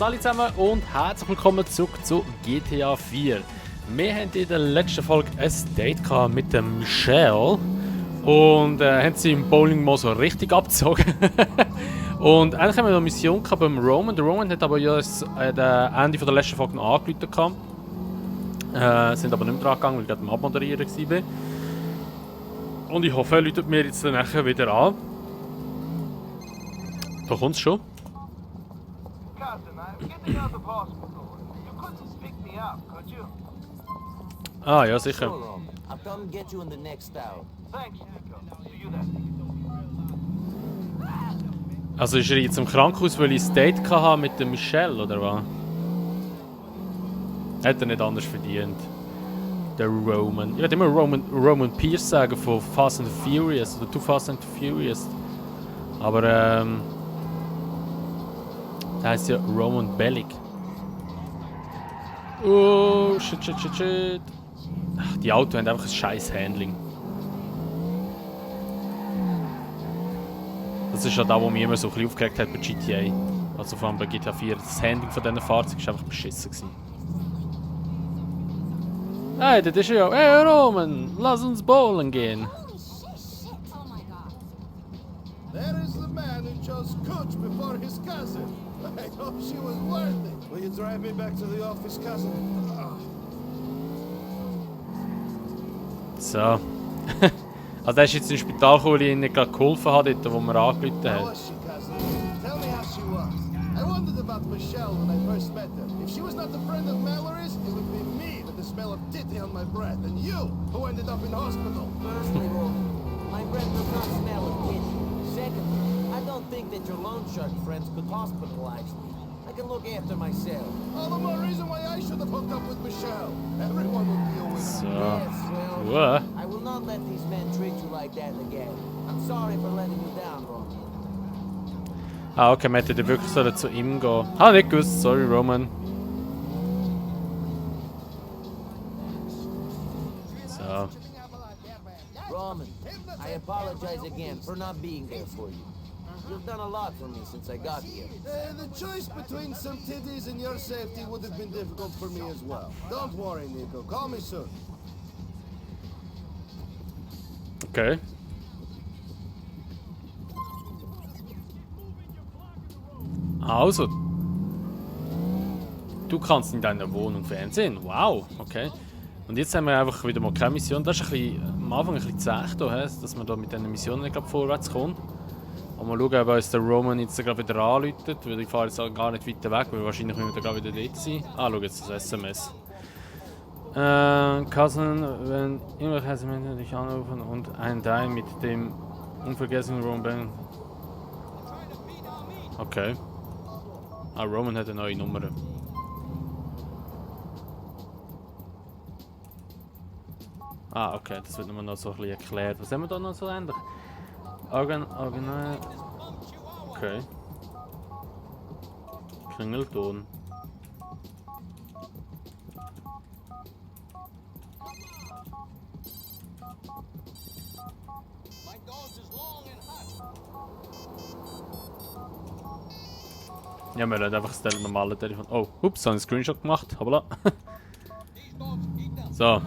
Hallo zusammen und herzlich willkommen zurück zu GTA 4. Wir haben in der letzten Folge ein Date gehabt mit dem Michelle und haben sie im Bowling mal so richtig abgezogen. Und eigentlich haben wir noch eine Mission gehabt beim Roman. Der Roman hat aber ja das Ende der letzten Folge noch angerufen gehabt. Sind aber nicht mehr dran gegangen, weil ich gerade am Abmoderieren war. Und ich hoffe, er läutet mir jetzt dann nachher wieder an. Da kommt es schon. Ah, ja, sicher. Also ist er jetzt im Krankenhaus, weil ich ein Date hatte mit der Michelle, oder was? Hat er nicht anders verdient. Der Roman. Ich würde immer Roman Pierce sagen von Fast and Furious oder Too Fast and Furious. Aber der heißt ja Roman Bellic. Oh, shit. Ach, die Autos haben einfach ein scheiß Handling. Das ist ja da, wo mich immer so ein bisschen aufgeregt hat bei GTA. Also vor allem bei GTA 4. Das Handling von diesen Fahrzeugen war einfach beschissen gewesen. Hey, das ist ja... Hey Roman, lass uns bowlen gehen. There is the man who chose Coach before his cousin. I hope she was worth it. Will you drive me back to the office, cousin? So. Also er ist jetzt ins Spital gekommen, weil ich ihm nicht gerade geholfen habe, dort, wo wir angerufen How haben. was she, cousin? Tell me how she was. I wondered about Michelle when I first met her. If she was not a friend of Mallory's, it would be me with the smell of titty on my breath, and you, who ended up in hospital. Firstly, Roman, my breath does not smell of titty. Secondly, I don't think that your loan shark friends could hospitalize me. I can look after myself. All the more reason why I should have hooked up with Michelle. Everyone would be a winner. So. Yes, well, Uah. I will not let these men treat you like that again. I'm sorry for letting you down, Roman. Ah, okay, wir hätten wirklich sollen zu ihm gehen. Ah, nicht gewusst, sorry Roman. So. Roman, I apologize again for not being there for you. You've done a lot for me since I got here. The choice between some titties and your safety would have been difficult for me as well. Don't worry, Nico. Call me soon. Okay. Also. Du kannst in deiner Wohnung fernsehen. Wow, okay. Und jetzt haben wir einfach wieder mal keine Mission. Das ist ein bisschen, am Anfang ein bisschen zäh, dass man da mit diesen Missionen nicht vorwärts kommt. Und mal schauen, ob uns der Roman jetzt gerade wieder anläutet, weil ich fahre jetzt auch gar nicht weiter weg, weil wahrscheinlich müssen wir gerade wieder dort sein. Ah, schau jetzt das SMS. Cousin, wenn irgendwelche Menschen dich anrufen und ein Teil mit dem unvergessenen Roman. Okay. Ah, Roman hat eine neue Nummer. Ah, okay, das wird nochmal noch so ein bisschen erklärt. Was haben wir da noch so ähnlich? Okay. Klingelton. Ja, wir lassen einfach das normale Telefon. Oh, ups, habe einen Screenshot gemacht. Hoppla. So.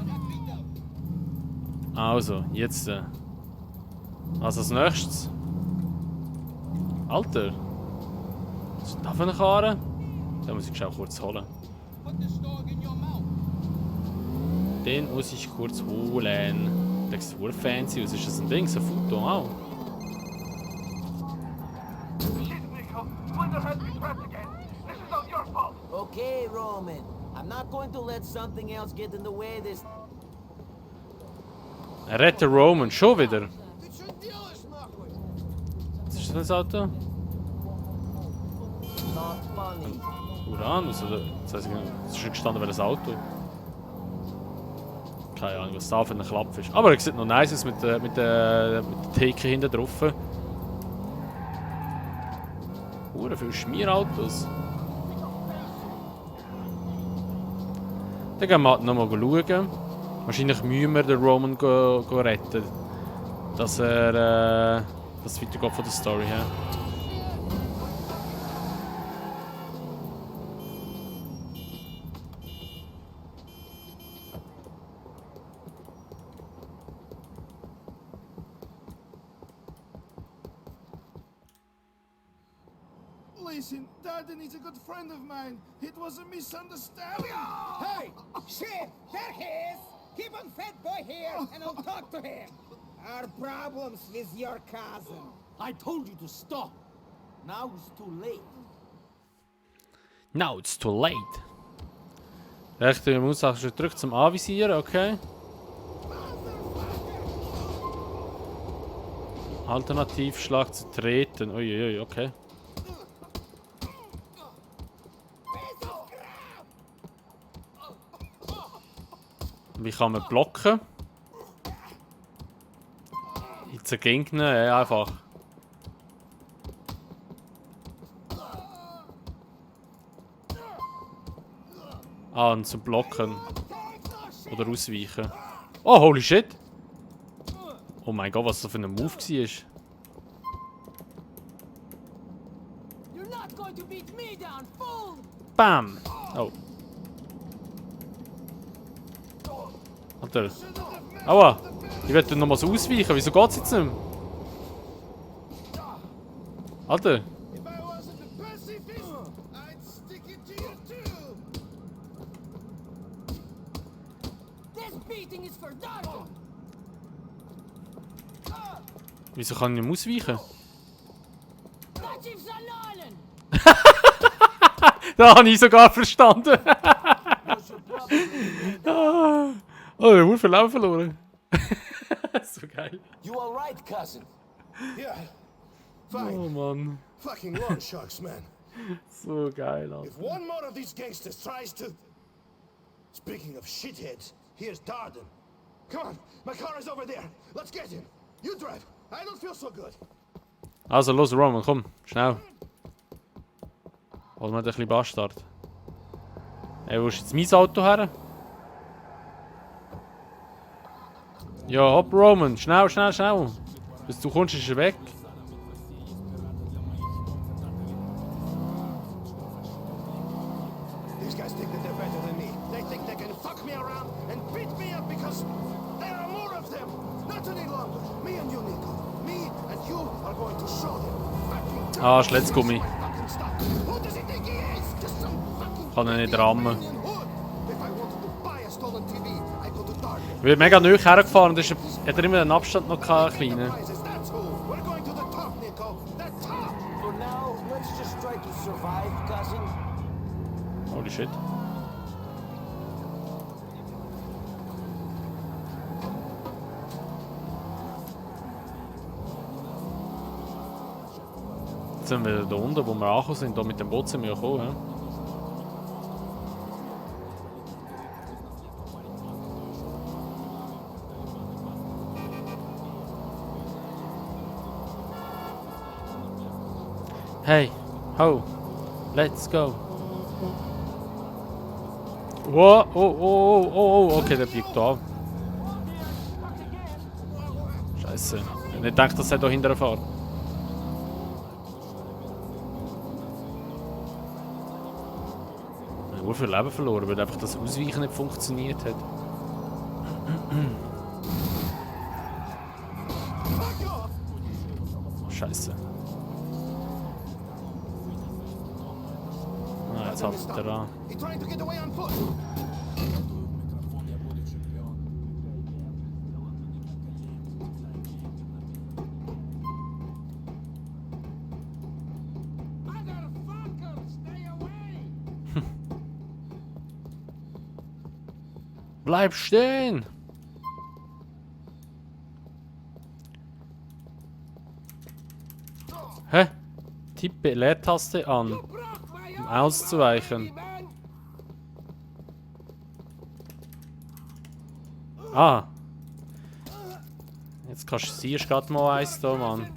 Also, jetzt. Was als nächstes? Alter! Was ist das für eine Karre? Den muss ich schon kurz holen. Den muss ich kurz holen. Der sieht super fancy aus. Ist das ein Ding? Ein Foto? Auch. Okay, Roman. I'm not going to let something else get in the way this... Er rettet Roman schon wieder. Was ist das Auto? Not funny. Uran? Das ist schon gestanden, welches Auto. Keine Ahnung, was da für ein Klapp ist. Aber er sieht noch nice aus mit der Theke hinten drauf. Viele Schmierautos. Dann gehen wir halt nochmal schauen. Wahrscheinlich müssen wir den Roman retten. Dass er das weitergeht von der Story her. listen. Darden is a good friend of mine. It was a misunderstanding. Hey! Shit! There he is! Keep on fat boy here, and I'll talk to him. Our problems with your cousin. I told you to stop. Now it's too late. Now it's too late. Rechte Maustaste drückt zum Anvisieren, okay. Alternativschlag zu treten. Uiuiui, okay. Wie kann man blocken? Jetzt Gegner, ja, einfach. Ah, und zum Blocken. Oder ausweichen. Oh, holy shit! Oh mein Gott, was das für ein Move war. You're not going to beat me down, fool! Bam! Oh. Alter. Aua! Ich werde noch mal so ausweichen. Wieso geht's jetzt nicht mehr? Alter! If I wasn't a pacifist, I'd stick it to you too. This beating is for Darden! Wieso kann ich nicht mehr ausweichen? Najib Zalalan! Da habe ich sogar verstanden! Oh, der Wurf Leben verloren. So geil. You all right, cousin? Yeah. Oh Fine. Mann. Fucking loan sharks, man. So geil, Alter. If one more of these gangsters tries to... Speaking of shitheads, here's Darden. Come on, my car is over there. Let's get him. You drive. I don't feel so good. Also los, Roman, komm, schnell. Holen wir ein bisschen Bastard. Ey, wo ist jetzt mein Auto her? Ja, hopp, Roman, schnell, schnell, schnell. Bis du kommst, ist er weg. These guys think that they're better than me. They think they can fuck me around and beat me up because there are more of them. Not any longer. Me and you, Nico. Me and you are going to show them. Fucking Ah, Schletzgummi. fucking stuff. Who does he think he is? Just some fucking Kann er nicht rammen. Romanian hood. If I wanted to buy a stolen TV, I go to Darden. Ich bin mega nahe hergefahren und hat er immer einen Abstand noch gehabt, einen kleinen. Prizes, that's who. We're going to the top, Nico. The top. For now, let's just try to survive, cousin. Holy shit. Jetzt sind wir da unten, wo wir angekommen sind. Da mit dem Boot sind wir gekommen. Ja? Hey, ho, let's go. Wow, oh, okay, der biegt da. Scheiße. Ich hab nicht gedacht, dass er da hinterher fährt. Ich habe nur viel Leben verloren, weil einfach das Ausweichen nicht funktioniert hat. Scheiße. Ah, jetzt hat er da. He trying to get away on foot. Motherfucker, stay away! Bleib stehen! Hä? Tippe Leertaste an, um auszuweichen. Ah! Jetzt kannst du siehst gerade mal eins da, Mann.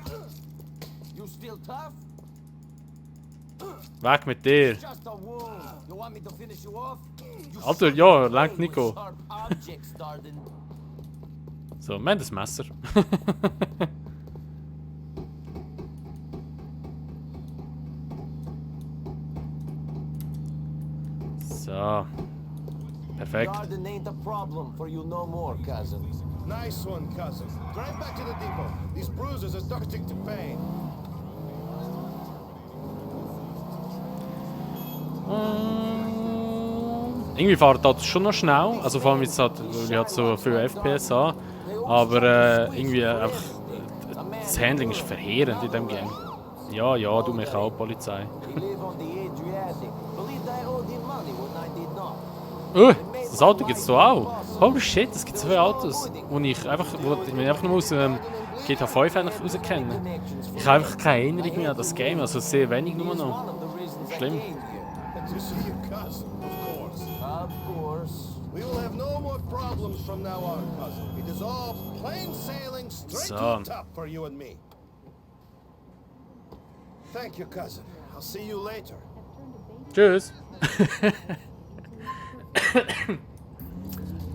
You still tough? Weg mit dir! Just a wound. You want me to finish you off? You Alter, ja, lenkt Nico. sharp objects, Darden. So, wir haben das Messer. So. Perfekt. Darden ain't a problem for you no more, cousin. Nice one, cousin. Drive back to the depot. These bruises are starting to pain. Irgendwie fährt das schon noch schnell. Also vor allem jetzt halt, weil ich halt so viel FPS habe. Aber irgendwie einfach... Das Handling ist verheerend in diesem Game. Ja, ja, du mich auch, Polizei. He live on the Adriatic. Believed I owed him money when I did not. Das Auto gibt es hier auch. Holy shit, es gibt so viele Autos, wo ich einfach nur aus GTA 5 eigentlich rauskenne. Ich habe einfach keine Erinnerung mehr an das Game, also sehr wenig nur noch. One of the reasons I Schlimm. came here. To see your cousin, of course. Of course. We will have no more problems from now on, cousin. It is all plain sailing straight So. to the top for you and me. Thank you, cousin. I'll see you later. Tschüss.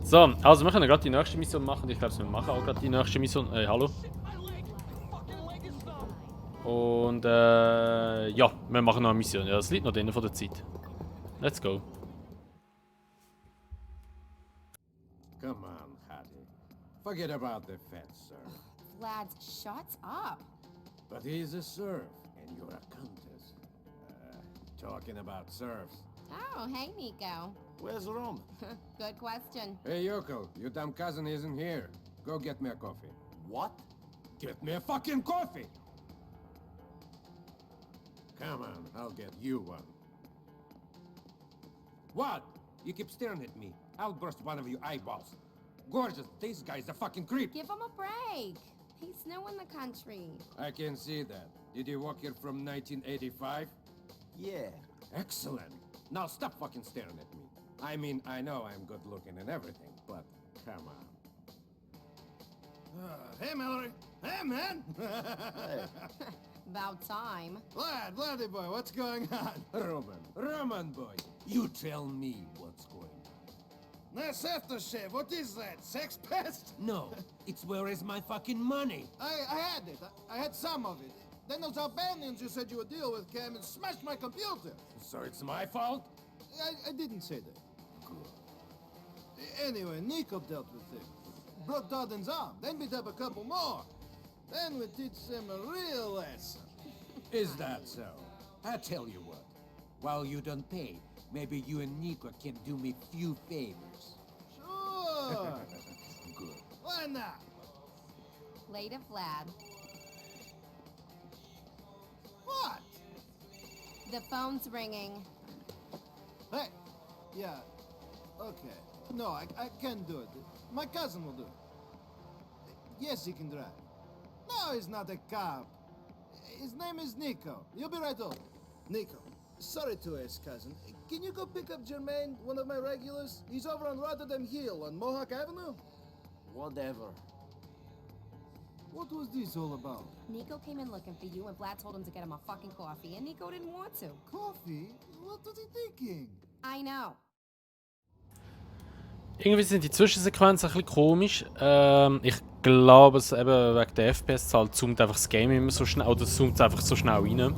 So, also wir können gerade die nächste Mission machen. Ich glaube, wir machen auch gerade die nächste Mission. Hallo. Und ja, wir machen noch eine Mission. Ja, das liegt noch drin von der Zeit. Let's go. Come on, Hattie. Forget about the fence, sir. Vlad, shut up. But he's a serf, and you're a countess. Talking about serfs. Oh, hey, Nico. Where's Roman? Good question. Hey, Yoko, your damn cousin isn't here. Go get me a coffee. What? Get me a fucking coffee! Come on, I'll get you one. What? You keep staring at me. I'll burst one of your eyeballs. Gorgeous, this guy's a fucking creep. Give him a break. He's new in the country. I can see that. Did you walk here from 1985? Yeah. Excellent. Now stop fucking staring at me. I mean, I know I'm good looking and everything, but come on. Hey, Mallory. Hey, man. About time. Vladdy boy, what's going on? Roman boy, you tell me what's going on. That's aftershave. What is that? Sex pest? No, it's where is my fucking money? I had it. I had some of it. Then those Albanians you said you would deal with came and smashed my computer. So it's my fault? I didn't say that. Anyway, Nico dealt with him. Broke Darden's arm, then beat up a couple more. Then we teach him a real lesson. Is that so? I tell you what, while you don't pay, maybe you and Nico can do me few favors. Sure. Good. Why not? Later, Vlad. What? The phone's ringing. Hey. Yeah. Okay. No, I can't do it. My cousin will do it. Yes, he can drive. No, he's not a cop. His name is Nico. You'll be right over. Nico, sorry to ask, cousin. Can you go pick up Jermaine, one of my regulars? He's over on Rotterdam Hill on Mohawk Avenue. Whatever. What was this all about? Nico came in looking for you, and Vlad told him to get him a fucking coffee, and Nico didn't want to. Coffee? What was he thinking? I know. Irgendwie sind die Zwischensequenzen ein bisschen komisch. Ich glaube, es eben wegen der FPS-Zahl zoomt einfach das Game immer so schnell, oder zoomt es einfach so schnell rein.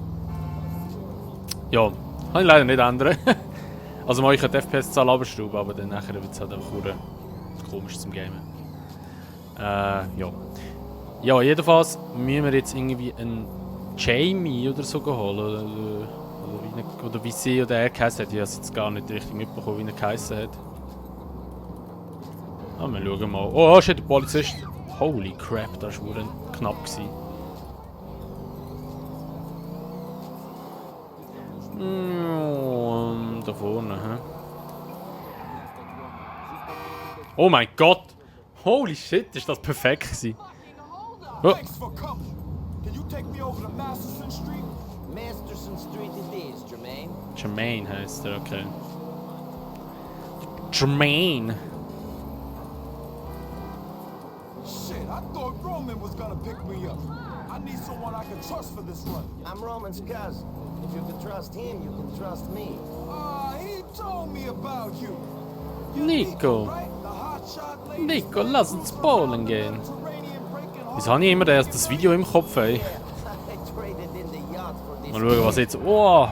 Ja, kann ich leider nicht ändern. Also mal ich die FPS-Zahl abschrauben, aber dann nachher wird es halt einfach komisch zum Gamen. Ja. Ja, jedenfalls müssen wir jetzt irgendwie einen Jamie oder so holen. Oder wie sie oder er geheißen hat. Ich habe es jetzt gar nicht richtig mitbekommen, wie er geheißen hat. Ah, wir schauen mal. Oh, shit, der Polizist. Holy crap, das war knapp gewesen. Da vorne, hä? Oh mein Gott! Holy shit, ist das perfekt gewesen. Oh. Thanks for coming. Can you take me over to Masterson Street? Masterson Street it is, Jermaine. Jermaine heißt er, okay. Jermaine! Shit, I thought Roman was gonna pick me up. I need someone I can trust for this run. I'm Roman's cousin. If you can trust him, you can trust me. He told me about you. Nico! Right? The hotshot lady. Nico, lass uns bowlen gehen! Mediterranean breaking heart. Wieso habe ich immer das Video im Kopf, ey? I traded in the yacht for this. Mal schauen, was jetzt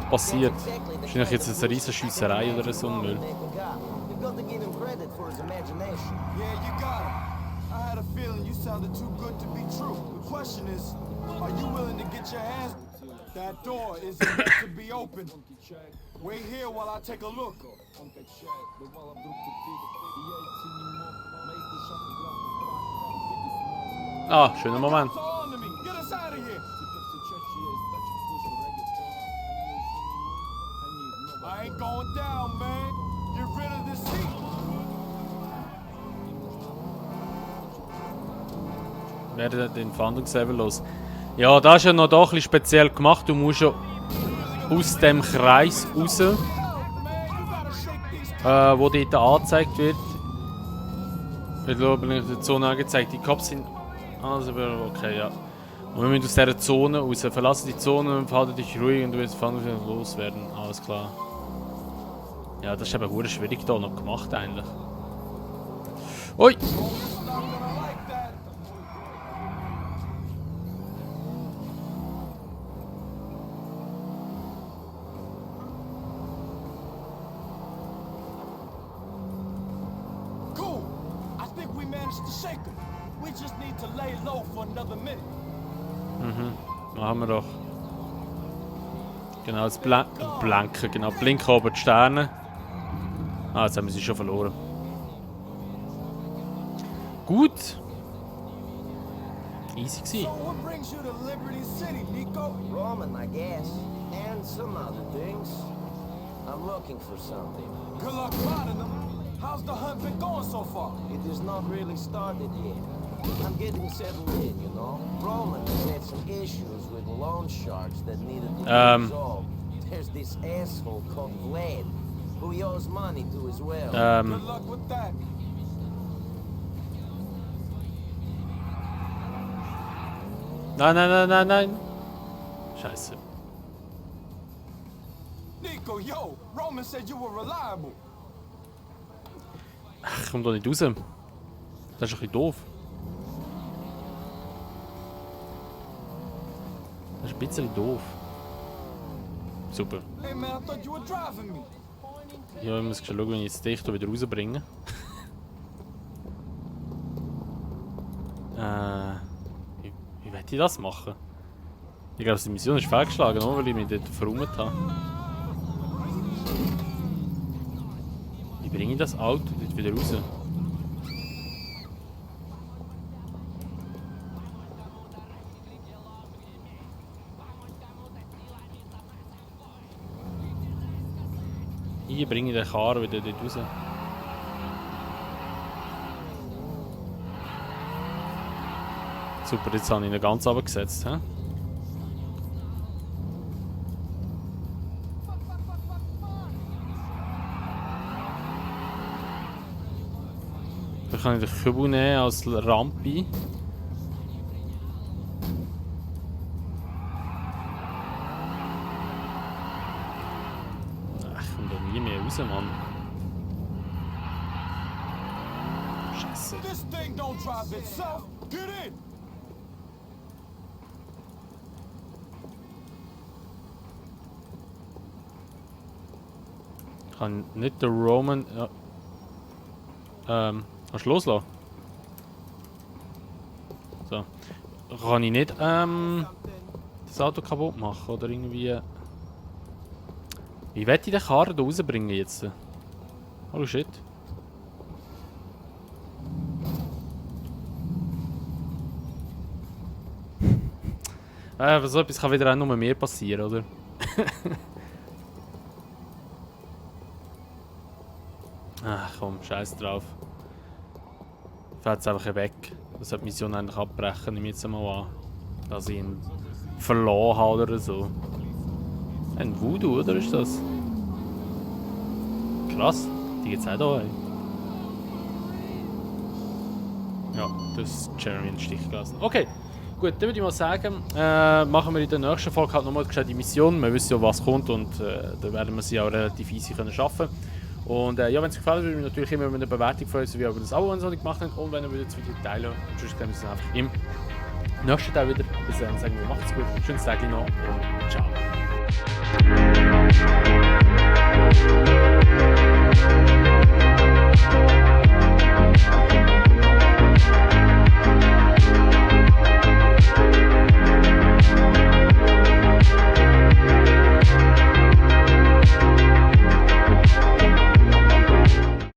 passiert. Wahrscheinlich jetzt eine riesen Schiesserei oder so ein Müll. We've got to give him credit for his imagination. Yeah, you got him. I had a feeling you sounded too good to be true. The question is, are you willing to get your hands... That door isn't meant to be open. Wait here while I take a look. Ah, schöner Moment. Cops are on to me. Get us out of here. I ain't going down, man. Get rid of this heat. Werden den Fahndungslevel los. Ja, das ist ja noch doch ein bisschen speziell gemacht. Du musst ja aus dem Kreis raus, wo dort angezeigt wird. Ich glaube, in der Zone angezeigt. Die Cops sind. Also, okay, ja. Und wir müssen aus dieser Zone raus. Verlassen die Zone und verhalten dich ruhig und du wirst Fahndungslevel loswerden. Alles klar. Ja, das ist eben verdammt schwierig hier noch gemacht eigentlich. Ui! Cool. I think we managed to shake him. We just need to lay low for another minute. Machen wir doch. Genau, das Blanken, genau. Blinken oben die Sterne. Ah, jetzt haben wir sie schon verloren. Gut. Easy So gewesen. what brings you to Liberty City, Nico? Roman, I guess. And some other things. I'm looking for something. Good luck finding them. How's the hunt been going so far? It has not really started yet. I'm getting settled in, you know. Roman has had some issues with loan sharks that needed to be resolved. There's this asshole called Vlad, who he owes money to as well. Good luck with that. Nein, nein, nein, nein, nein. Scheiße. Nico, yo, Roman said you were reliable. Ach, ich komm da nicht raus. Das ist ein bisschen doof. Das ist ein bisschen doof. Super. Hey man, I thought you were driving me. Ja, ich muss schon schauen, wie ich jetzt dich hier wieder rausbringe. Wie werde ich das machen? Ich glaube, die Mission ist fehlgeschlagen, nur weil ich mich dort verräumt habe. Wie bringe ich das Auto dort wieder raus? Wie bringe ich den Karren wieder dort raus? Super, jetzt habe ich ihn ganz runtergesetzt. He? Dann kann ich den Kübel nehmen als Rampe. Ach, ich komme da nie mehr raus, Mann. Scheiße. This thing don't drive itself. Get in. Ich kann nicht den Roman. Ja. Kannst du loslassen? So. Kann ich nicht das Auto kaputt machen oder irgendwie. Wie werde ich den Karren da rausbringen jetzt? Oh shit. So etwas kann wieder auch nur mehr passieren, oder? Ach komm, scheiß drauf. Ich fahre jetzt einfach weg. Das sollte die Mission eigentlich abbrechen, nehme ich jetzt mal an. Dass ich ihn verloren habe oder so. Ein Voodoo, oder ist das? Krass, die geht's auch da. Ey. Ja, das ist Jeremy in den Stich gelassen. Okay, gut, dann würde ich mal sagen, machen wir in der nächsten Folge halt nochmal die Mission. Wir wissen ja, was kommt und dann werden wir sie auch relativ easy schaffen können. Und ja, wenn es gefällt, würde ich mich natürlich immer über eine Bewertung freuen, so wie über das Abo, wenn ihr es noch nicht gemacht habt. Und wenn ihr das Video teilen wollt, sonst sehen wir uns einfach im nächsten Teil wieder. Bis dann sagen wir, macht's gut, schönes Tag noch und ciao.